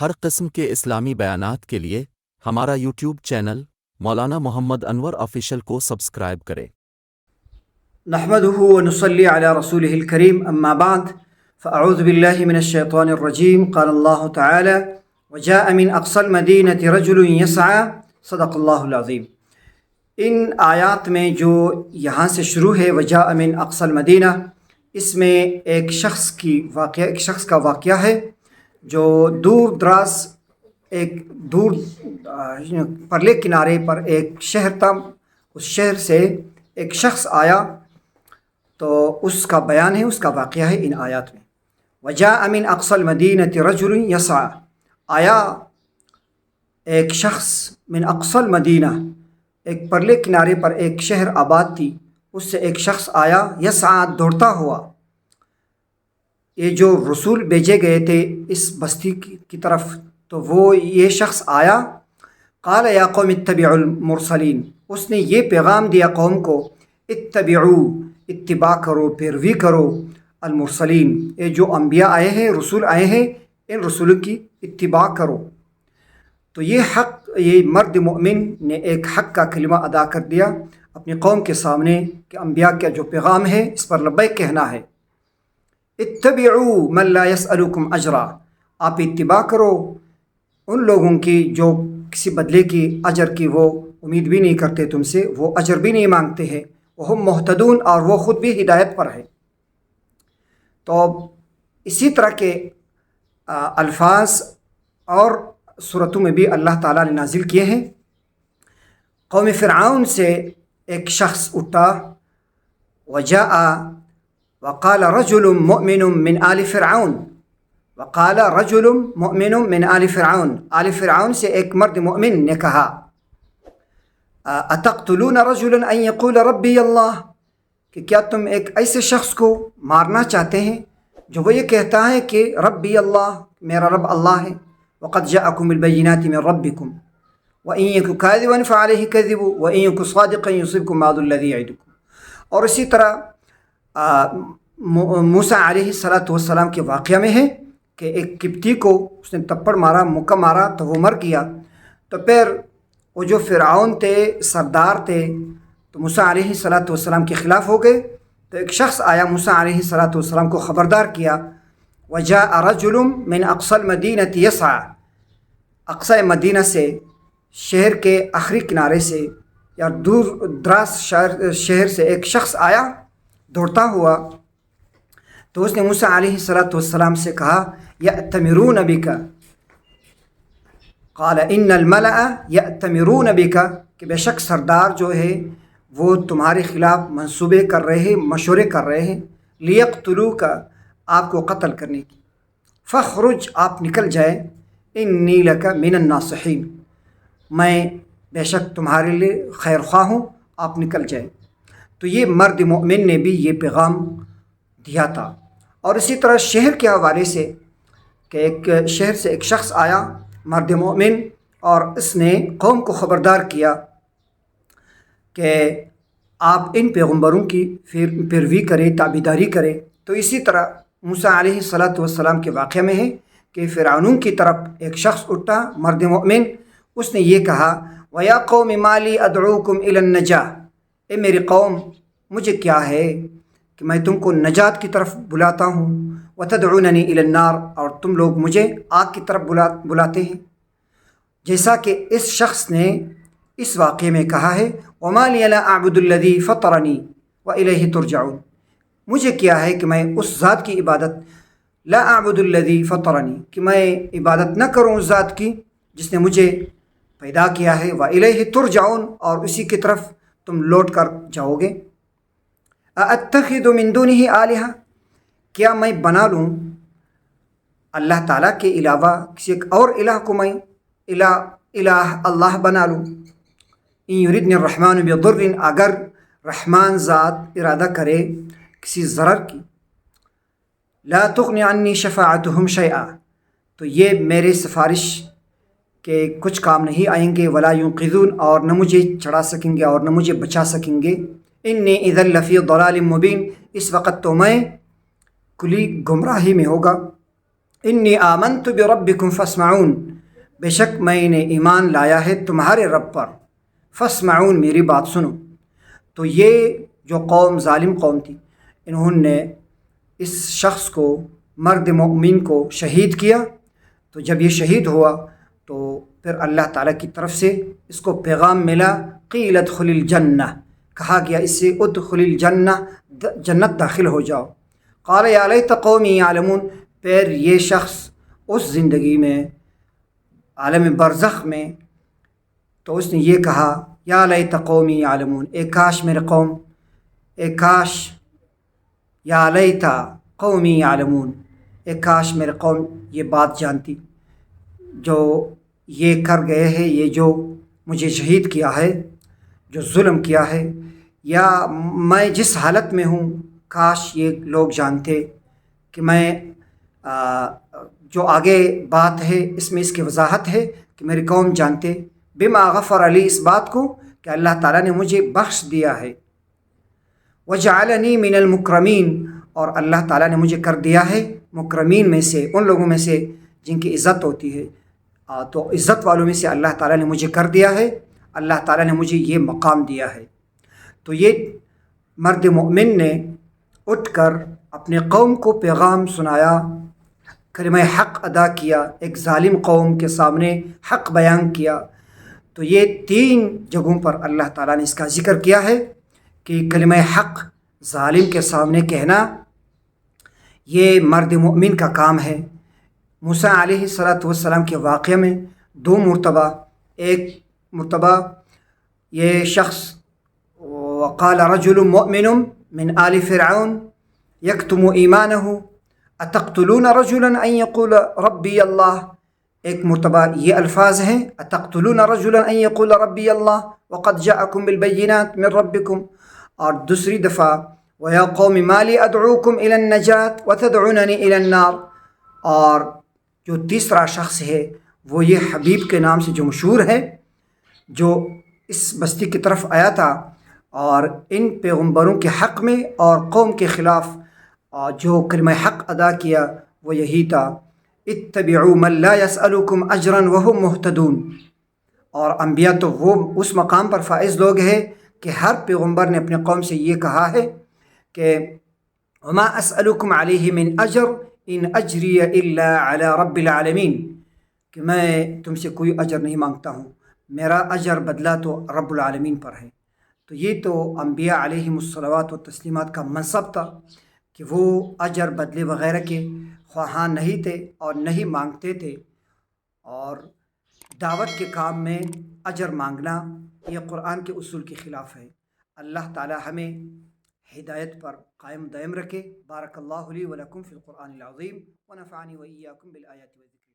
ہر قسم کے اسلامی بیانات کے لیے ہمارا یوٹیوب چینل مولانا محمد انور آفیشل کو سبسکرائب کریں۔ نحمده ونصلي على رسوله الكريم أما بعد فأعوذ بالله من الشيطان الرجيم قال الله تعالى وجاء من أقصى المدينة رجل يسعى صدق الله العظيم۔ ان آیات میں جو یہاں سے شروع ہے وجاء من اقصى المدینہ، اس میں ایک شخص کا واقعہ ہے جو دور دراز دور پرلے کنارے پر ایک شہر تھا۔ اس شہر سے ایک شخص آیا، تو اس کا بیان ہے، اس کا واقعہ ہے ان آیات میں۔ وجاء من اقصى المدینة رجل یسعى، آیا ایک شخص من اقصى المدینہ، ایک پرلے کنارے پر ایک شہر آباد تھی، اس سے ایک شخص آیا یسعى، دوڑتا ہوا۔ یہ جو رسول بھیجے گئے تھے اس بستی کی طرف، تو وہ یہ شخص آیا۔ قال یا قوم اتبعوا المرسلین، اس نے یہ پیغام دیا قوم کو، اتبعوا، اتباع کرو، پیروی کرو، المرسلین، یہ جو انبیاء آئے ہیں، رسول آئے ہیں، ان رسولوں کی اتباع کرو۔ تو یہ مرد مومن نے ایک حق کا کلمہ ادا کر دیا اپنی قوم کے سامنے کہ انبیاء کا جو پیغام ہے اس پر لبیک کہنا ہے۔ اتبعوا من لا يسألكم اجرا، آپ اتباع کرو ان لوگوں کی جو کسی بدلے کی اجر کی وہ امید بھی نہیں کرتے تم سے، وہ اجر بھی نہیں مانگتے ہیں، وہم مہتدون، اور وہ خود بھی ہدایت پر ہے۔ تو اسی طرح کے الفاظ اور صورتوں میں بھی اللہ تعالیٰ نے نازل کیے ہیں۔ قوم فرعون سے ایک شخص اٹھا، وجاء وقال رجل مؤمن من آل فرعون، وقال رجل مؤمن من آل فرعون، آل فرعون سے ایک مرد مؤمن نے کہا، اتقتلون رجلا ان يقول ربی اللہ، کہ کیا تم ایک ایسے شخص کو مارنا چاہتے ہیں جو وہ یہ کہتا ہے کہ ربی اللہ، میرا رب اللہ ہے، وقد جاءکم البینات من ربکم وان یک کاذبا فعلیہ کذب وان یک صادقا یصبکم بعض الذی یعدکم۔ اور اسی طرح موسیٰ علیہ السلام کے واقعہ میں ہے کہ ایک قبطی کو اس نے تپڑ مارا، مکہ مارا، تو وہ مر گیا۔ تو پھر وہ جو فرعون تھے، سردار تھے، تو موسیٰ علیہ السلام کے خلاف ہو گئے۔ تو ایک شخص آیا، موسیٰ علیہ السلام کو خبردار کیا، وجاء رجل من اقصى المدینة یسعى، اقصی مدینہ سے، شہر کے آخری کنارے سے یا دور دراز شہر سے ایک شخص آیا دوڑتا ہوا۔ تو اس نے موسیٰ علیہ السلام سے کہا، یأتمرون بک، قال ان الملأ یأتمرون بک، کہ بے شک سردار جو ہے وہ تمہارے خلاف منصوبے کر رہے ہیں، مشورے کر رہے ہیں، لیقتلوک، آپ کو قتل کرنے کی، فخرج، آپ نکل جائے، انی لک من الناصحین، میں بے شک تمہارے لیے خیر خواہ ہوں، آپ نکل جائے۔ تو یہ مرد مومن نے بھی یہ پیغام دیا تھا۔ اور اسی طرح شہر کے حوالے سے کہ ایک شہر سے ایک شخص آیا، مرد مومن، اور اس نے قوم کو خبردار کیا کہ آپ ان پیغمبروں کی پیروی کریں، تابعداری کریں۔ تو اسی طرح موسیٰ علیہ السلام کے واقعہ میں ہے کہ فرعون کی طرف ایک شخص اٹھا، مرد مومن، اس نے یہ کہا، وَيَا قَوْمِ مَا لِي أَدْعُوكُمْ إِلَى النَّجَاةِ، اے میری قوم، مجھے کیا ہے کہ میں تم کو نجات کی طرف بلاتا ہوں، وَتَدْعُونَنِي إِلَى النَّارِ، اور تم لوگ مجھے آگ کی طرف بلاتے ہیں۔ جیسا کہ اس شخص نے اس واقعے میں کہا ہے، وَمَا لِيَ لَا أَعْبُدُ الَّذِي فَطَرَنِي وَإِلَيْهِ تُرْجَعُونَ، مجھے کیا ہے کہ میں اس ذات کی عبادت، لا اعبد الذی فطرنی، کہ میں عبادت نہ کروں اس ذات کی جس نے مجھے پیدا کیا ہے، وَإِلَيْهِ تُرْجَعُونَ، اور اسی کی طرف تم لوٹ کر جاؤ گے۔ أَأَتَّخِذُ مِن دُونِهِ آلِهَةً، کیا میں بنا لوں اللہ تعالیٰ کے علاوہ کسی ایک اور الہ کو میں الہ اللہ بنا لوں؟ إِن يُرِدْنِ الرَّحْمَنُ بِضُرٍّ، اگر رحمان ذات ارادہ کرے کسی ضرر کی، لا تغنی عنی شفاعتہم شیئا، تو یہ میرے سفارش کے کچھ کام نہیں آئیں گے، ولا ينقذون، اور نہ مجھے چڑھا سکیں گے اور نہ مجھے بچا سکیں گے۔ انی اذا لفی ضلال مبین، اس وقت تو میں کھلی گمراہی میں ہوگا۔ انی آمنت بربکم فاسمعون، بے شک میں نے ایمان لایا ہے تمہارے رب پر، فاسمعون میری بات سنو۔ تو یہ جو قوم ظالم قوم تھی، انہوں نے اس شخص کو، مرد مومن کو شہید کیا۔ تو جب یہ شہید ہوا تو پھر اللہ تعالیٰ کی طرف سے اس کو پیغام ملا، قیل ادخل الجنہ، کہا گیا اس سے ادخل الجنہ، جنت داخل ہو جاؤ۔ قال یا لیت قومی یعلمون، پھر یہ شخص اس زندگی میں، عالم برزخ میں، تو اس نے یہ کہا یا لیت قومی یعلمون، اے کاش میرے قوم، اے کاش، یا لیت قومی یعلمون، اے کاش میرے قوم یہ بات جانتی، جو یہ کر گئے ہیں، یہ جو مجھے شہید کیا ہے، جو ظلم کیا ہے، یا میں جس حالت میں ہوں، کاش یہ لوگ جانتے کہ میں جو آگے بات ہے اس میں اس کی وضاحت ہے کہ میری قوم جانتے، بما غفر علی، اس بات کو کہ اللہ تعالیٰ نے مجھے بخش دیا ہے، وجعلنی من المکرمین، اور اللہ تعالیٰ نے مجھے کر دیا ہے مکرمین میں سے، ان لوگوں میں سے جن کی عزت ہوتی ہے، تو عزت والوں میں سے اللہ تعالیٰ نے مجھے کر دیا ہے، اللہ تعالیٰ نے مجھے یہ مقام دیا ہے۔ تو یہ مرد مومن نے اٹھ کر اپنے قوم کو پیغام سنایا، کلمہ حق ادا کیا، ایک ظالم قوم کے سامنے حق بیان کیا۔ تو یہ 3 جگہوں پر اللہ تعالیٰ نے اس کا ذکر کیا ہے کہ کلمہ حق ظالم کے سامنے کہنا یہ مرد مومن کا کام ہے۔ موسیٰ علیہ السلام کے واقعہ میں 2 مرتبہ، ایک مرتبہ یہ شخص، وقال رجل مؤمن من آل فرعون یکتم ایمانہ اتقتلون رجلا ان یقول ربی اللہ، ایک مرتبہ یہ الفاظ ہیں اتقتلون رجلا ان یقول ربی اللہ وقد جاءکم بالبینات من ربکم، اور دوسری دفعہ ویا قوم ما لی ادعوکم الی النجات وتدعوننی الی النار، اور جو تیسرا شخص ہے وہ یہ حبیب کے نام سے جو مشہور ہے، جو اس بستی کی طرف آیا تھا اور ان پیغمبروں کے حق میں اور قوم کے خلاف جو کلمہ حق ادا کیا وہ یہی تھا، اتبعوا من لا يسألكم اجرا وهم مهتدون۔ اور انبیاء تو وہ اس مقام پر فائز لوگ ہیں کہ ہر پیغمبر نے اپنے قوم سے یہ کہا ہے کہ وما اسألكم علیہ من اجر ان اجری الا علی رب العالمین، کہ میں تم سے کوئی اجر نہیں مانگتا ہوں، میرا اجر بدلہ تو رب العالمین پر ہے۔ تو یہ تو انبیاء علیہم الصلوات و تسلیمات کا منصب تھا کہ وہ اجر بدلے وغیرہ کے خواہاں نہیں تھے اور نہیں مانگتے تھے، اور دعوت کے کام میں اجر مانگنا یہ قرآن کے اصول کے خلاف ہے۔ اللہ تعالی ہمیں ہدایت پر قائم دائم رکھے۔ بارک اللہ لی و لکم فی القرآن العظیم ونفعنی و ایاکم بالآیات و ذکر